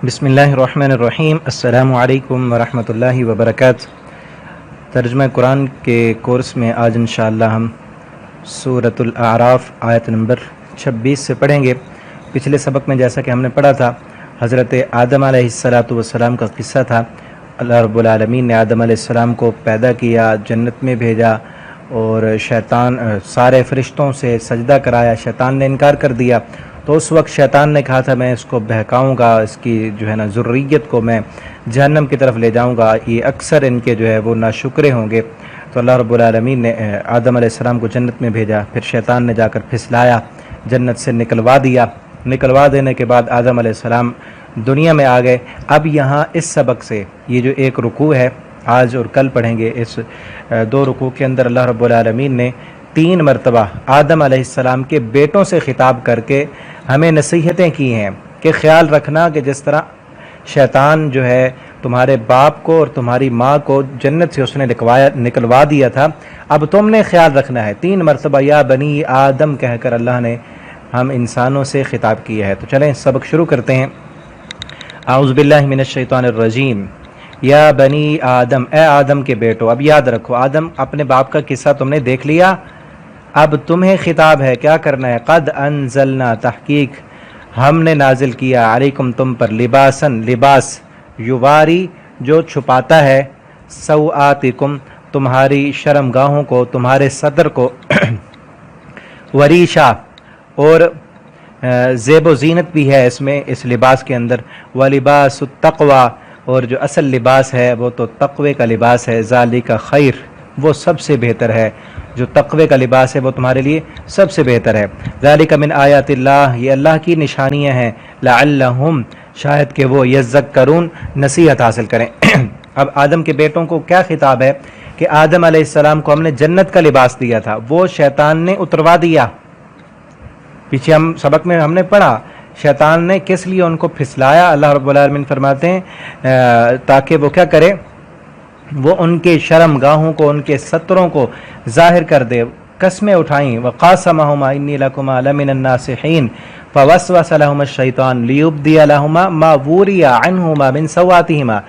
بسم اللہ الرحمن الرحیم۔ السلام علیکم ورحمۃ اللہ وبرکاتہ۔ ترجمہ قرآن کے کورس میں آج انشاءاللہ ہم سورۃ الاعراف آیت نمبر 26 سے پڑھیں گے۔ پچھلے سبق میں جیسا کہ ہم نے پڑھا تھا، حضرت آدم علیہ السلام کا قصہ تھا۔ اللہ رب العالمین نے آدم علیہ السلام کو پیدا کیا، جنت میں بھیجا اور سارے فرشتوں سے سجدہ کرایا، شیطان نے انکار کر دیا۔ تو اس وقت شیطان نے کہا تھا میں اس کو بہکاؤں گا، اس کی ذریت کو میں جہنم کی طرف لے جاؤں گا، یہ اکثر ان کے وہ ناشکرے ہوں گے۔ تو اللہ رب العالمین نے آدم علیہ السلام کو جنت میں بھیجا، پھر شیطان نے جا کر پھسلایا، جنت سے نکلوا دینے کے بعد آدم علیہ السلام دنیا میں آ گئے۔ اب یہاں اس سبق سے یہ ایک رکوع ہے، آج اور کل پڑھیں گے، اس 2 رکوع کے اندر اللہ رب العالمین نے 3 مرتبہ آدم علیہ السلام کے بیٹوں سے خطاب کر کے ہمیں نصیحتیں کی ہیں کہ خیال رکھنا کہ جس طرح شیطان تمہارے باپ کو اور تمہاری ماں کو جنت سے اس نے نکلوا دیا تھا، اب تم نے خیال رکھنا ہے۔ 3 مرتبہ یا بنی آدم کہہ کر اللہ نے ہم انسانوں سے خطاب کیا ہے۔ تو چلیں سبق شروع کرتے ہیں۔ اعوذ باللہ من الشیطان الرجیم۔ یا بنی آدم، اے آدم کے بیٹو۔ اب یاد رکھو، آدم اپنے باپ کا قصہ تم نے دیکھ لیا، اب تمہیں خطاب ہے، کیا کرنا ہے؟ قد انزلنا، تحقیق ہم نے نازل کیا، علیکم تم پر، لباس یواری جو چھپاتا ہے، سوآتکم تمہاری شرمگاہوں کو، تمہارے صدر کو، وریشا اور زیب و زینت بھی ہے اس لباس کے اندر، ولباس التقوی اور جو اصل لباس ہے وہ تو تقوی کا لباس ہے، ذالک خیر وہ سب سے بہتر ہے، جو تقوی کا لباس ہے وہ تمہارے لیے سب سے بہتر ہے۔ ذالک من آیات اللہ، یہ اللہ کی نشانیاں ہیں، لعلہم شاید کہ وہ یذکرون نصیحت حاصل کریں۔ اب آدم کے بیٹوں کو کیا خطاب ہے کہ آدم علیہ السلام کو ہم نے جنت کا لباس دیا تھا، وہ شیطان نے اتروا دیا۔ پیچھے سبق میں ہم نے پڑھا شیطان نے کس لیے ان کو پھسلایا۔ اللہ رب العالمین فرماتے ہیں تاکہ وہ کیا کرے، وہ ان کے شرم گاہوں کو، ان کے ستروں کو ظاہر کر دے۔ قسمیں اٹھائیں، وقاسمہما انی لکما لمن الناصحین فوسوس لہما الشیطان لیبدی لہما ما وری عنہما من سوآتہما،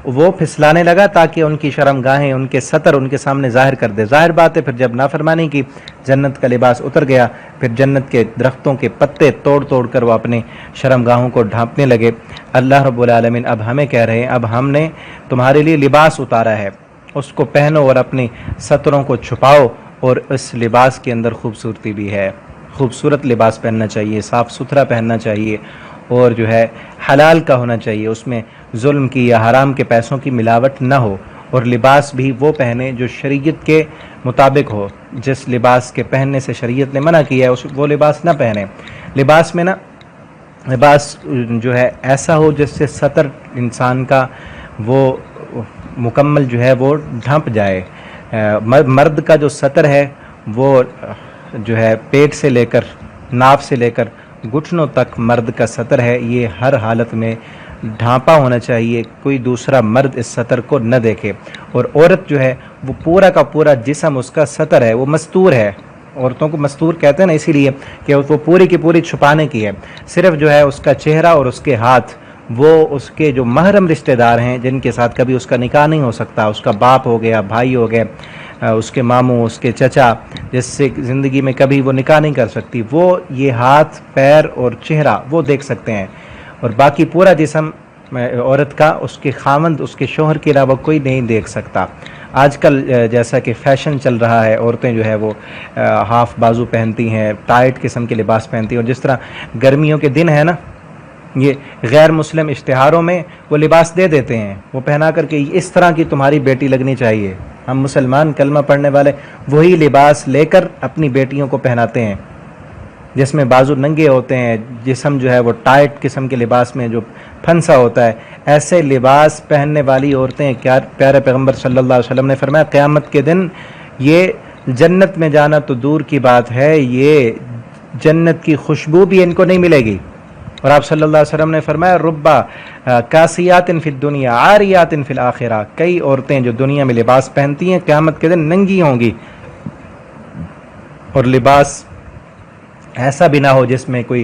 وہ پھسلانے لگا تاکہ ان کی شرم گاہیں، ان کے ستر ان کے سامنے ظاہر کر دے۔ ظاہر بات ہے پھر جب نافرمانی کی، جنت کا لباس اتر گیا، پھر جنت کے درختوں کے پتے توڑ کر وہ اپنے شرم گاہوں کو ڈھانپنے لگے۔ اللہ رب العالمین اب ہمیں کہہ رہے ہیں اب ہم نے تمہارے لیے لباس اتارا ہے، اس کو پہنو اور اپنی ستروں کو چھپاؤ، اور اس لباس کے اندر خوبصورتی بھی ہے۔ خوبصورت لباس پہننا چاہیے، صاف ستھرا پہننا چاہیے، اور حلال کا ہونا چاہیے، اس میں ظلم کی یا حرام کے پیسوں کی ملاوٹ نہ ہو، اور لباس بھی وہ پہنے جو شریعت کے مطابق ہو۔ جس لباس کے پہننے سے شریعت نے منع کیا ہے وہ لباس نہ پہنے۔ لباس میں لباس ایسا ہو جس سے سطر انسان کا وہ مکمل وہ ڈھانپ جائے۔ مرد کا جو سطر ہے وہ پیٹ سے لے کر ناف سے لے کر گھٹنوں تک مرد کا سطر ہے، یہ ہر حالت میں ڈھانپا ہونا چاہیے، کوئی دوسرا مرد اس سطر کو نہ دیکھے۔ اور عورت وہ پورا کا پورا جسم اس کا سطر ہے، وہ مستور ہے۔ عورتوں کو مستور کہتے ہیں نا اسی لیے کہ وہ پوری کی پوری چھپانے کی ہے، صرف اس کا چہرہ اور اس کے ہاتھ، وہ اس کے جو محرم رشتہ دار ہیں جن کے ساتھ کبھی اس کا نکاح نہیں ہو سکتا، اس کا باپ ہو گیا، بھائی ہو گئے، اس کے ماموں، اس کے چچا، جس سے زندگی میں کبھی وہ نکاح نہیں کر سکتی، وہ یہ ہاتھ، پیر اور چہرہ وہ دیکھ سکتے ہیں، اور باقی پورا جسم عورت کا اس کے خاوند، اس کے شوہر کے علاوہ کوئی نہیں دیکھ سکتا۔ آج کل جیسا کہ فیشن چل رہا ہے، عورتیں وہ ہاف بازو پہنتی ہیں، ٹائٹ قسم کے لباس پہنتی ہیں، اور جس طرح گرمیوں کے دن ہے نا، یہ غیر مسلم اشتہاروں میں وہ لباس دے دیتے ہیں، وہ پہنا کر کے اس طرح کی تمہاری بیٹی لگنی چاہیے۔ ہم مسلمان کلمہ پڑھنے والے وہی لباس لے کر اپنی بیٹیوں کو پہناتے ہیں جس میں بازو ننگے ہوتے ہیں، جسم وہ ٹائٹ قسم کے لباس میں جو پھنسا ہوتا ہے۔ ایسے لباس پہننے والی عورتیں، کیا پیارے پیغمبر صلی اللہ علیہ وسلم نے فرمایا قیامت کے دن یہ جنت میں جانا تو دور کی بات ہے، یہ جنت کی خوشبو بھی ان کو نہیں ملے گی۔ اور آپ صلی اللہ علیہ وسلم نے فرمایا ربا کاسیات فی الدنیا عاریات فی الآخرہ، کئی عورتیں جو دنیا میں لباس پہنتی ہیں قیامت کے دن ننگی ہوں گی، اور لباس ایسا بھی نہ ہو جس میں کوئی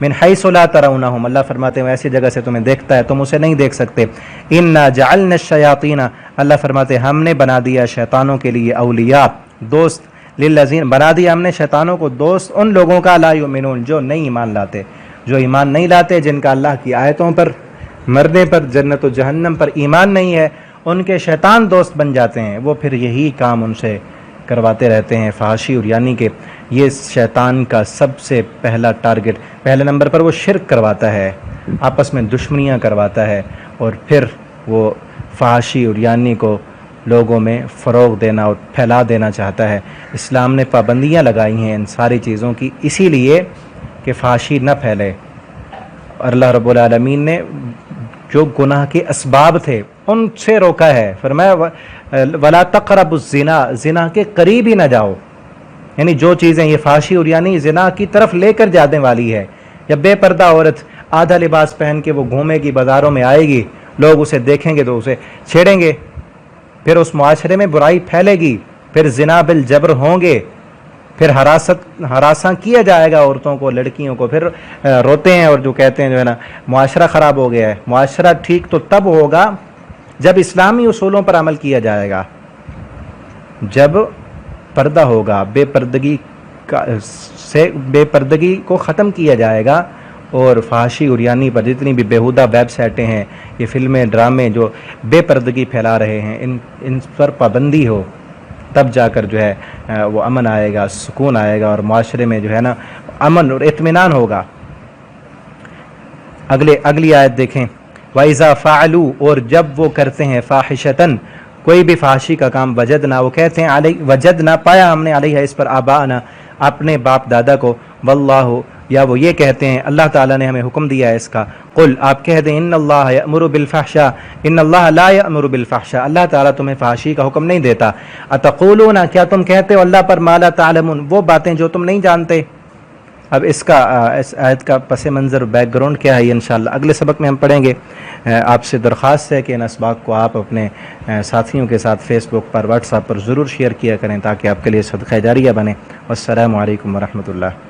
من حیث لا ترونہم، اللہ فرماتے ہیں ایسی جگہ سے تمہیں دیکھتا ہے تم اسے نہیں دیکھ سکتے۔ انا جعلنا الشیاطین، اللہ فرماتے ہیں ہم نے بنا دیا شیطانوں کے لیے اولیاء، دوست، للذین، بنا دیا ہم نے شیطانوں کو دوست ان لوگوں کا لا یؤمنون، جو نہیں ایمان لاتے، جو ایمان نہیں لاتے، جن کا اللہ کی آیتوں پر، مرنے پر، جنت و جہنم پر ایمان نہیں ہے، ان کے شیطان دوست بن جاتے ہیں، وہ پھر یہی کام ان سے کرواتے رہتے ہیں، فحاشی اور یعنی کہ یہ شیطان کا سب سے پہلا ٹارگٹ، پہلے نمبر پر وہ شرک کرواتا ہے، آپس میں دشمنیاں کرواتا ہے، اور پھر وہ فحاشی اور یعنی کو لوگوں میں فروغ دینا اور پھیلا دینا چاہتا ہے۔ اسلام نے پابندیاں لگائی ہیں ان ساری چیزوں کی اسی لیے کہ فحاشی نہ پھیلے، اور اللہ رب العالمین نے جو گناہ کے اسباب تھے ان سے روکا ہے، فرمایا ولا تقربوا الزنا، زنا کے قریب ہی نہ جاؤ، یعنی جو چیزیں یہ فحاشی اور یعنی زنا کی طرف لے کر جانے والی ہے۔ جب بے پردہ عورت آدھا لباس پہن کے وہ گھومے گی، بازاروں میں آئے گی، لوگ اسے دیکھیں گے تو اسے چھیڑیں گے، پھر اس معاشرے میں برائی پھیلے گی، پھر زنا بالجبر ہوں گے، پھر ہراساں کیا جائے گا عورتوں کو، لڑکیوں کو، پھر روتے ہیں اور جو کہتے ہیں جو ہے نا معاشرہ خراب ہو گیا ہے۔ معاشرہ ٹھیک تو تب ہوگا جب اسلامی اصولوں پر عمل کیا جائے گا، جب پردہ ہوگا، بے پردگی کو ختم کیا جائے گا، اور فحاشی اور یعنی پر جتنی بھی بیہودہ ویب سائٹیں ہیں، یہ فلمیں، ڈرامے جو بے پردگی پھیلا رہے ہیں، ان پر پابندی ہو، تب جا کر جو ہے وہ امن آئے گا، سکون آئے گا، اور معاشرے میں جو ہے نا امن اور اطمینان ہوگا۔ اگلی آیت دیکھیں، وَإِذَا فَعَلُوا، اور جب وہ کرتے ہیں فاحشتاً، کوئی بھی فحاشی کا کام، وجدنا، وہ کہتے ہیں وجدنا، پایا ہم نے علیہ اس پر آباءنا، اپنے باپ دادا کو، واللہ، یا وہ یہ کہتے ہیں اللہ تعالیٰ نے ہمیں حکم دیا ہے اس کا، قل، آپ کہہ دیں ان اللہ یأمر بالفحشاء، ان اللہ لا یأمر بالفحشاء، اللہ تعالیٰ تمہیں فحاشی کا حکم نہیں دیتا، اتقولون، کیا تم کہتے ہو اللہ پر ما لا تعلمون، وہ باتیں جو تم نہیں جانتے۔ اب اس آیت کا پس منظر بیک گراؤنڈ کیا ہے یہ انشاءاللہ اگلے سبق میں ہم پڑھیں گے۔ آپ سے درخواست ہے کہ ان اسباق کو آپ اپنے ساتھیوں کے ساتھ فیس بک پر، واٹس ایپ پر ضرور شیئر کیا کریں تاکہ آپ کے لیے صدقہ جاریہ بنے۔ والسلام علیکم ورحمۃ اللہ۔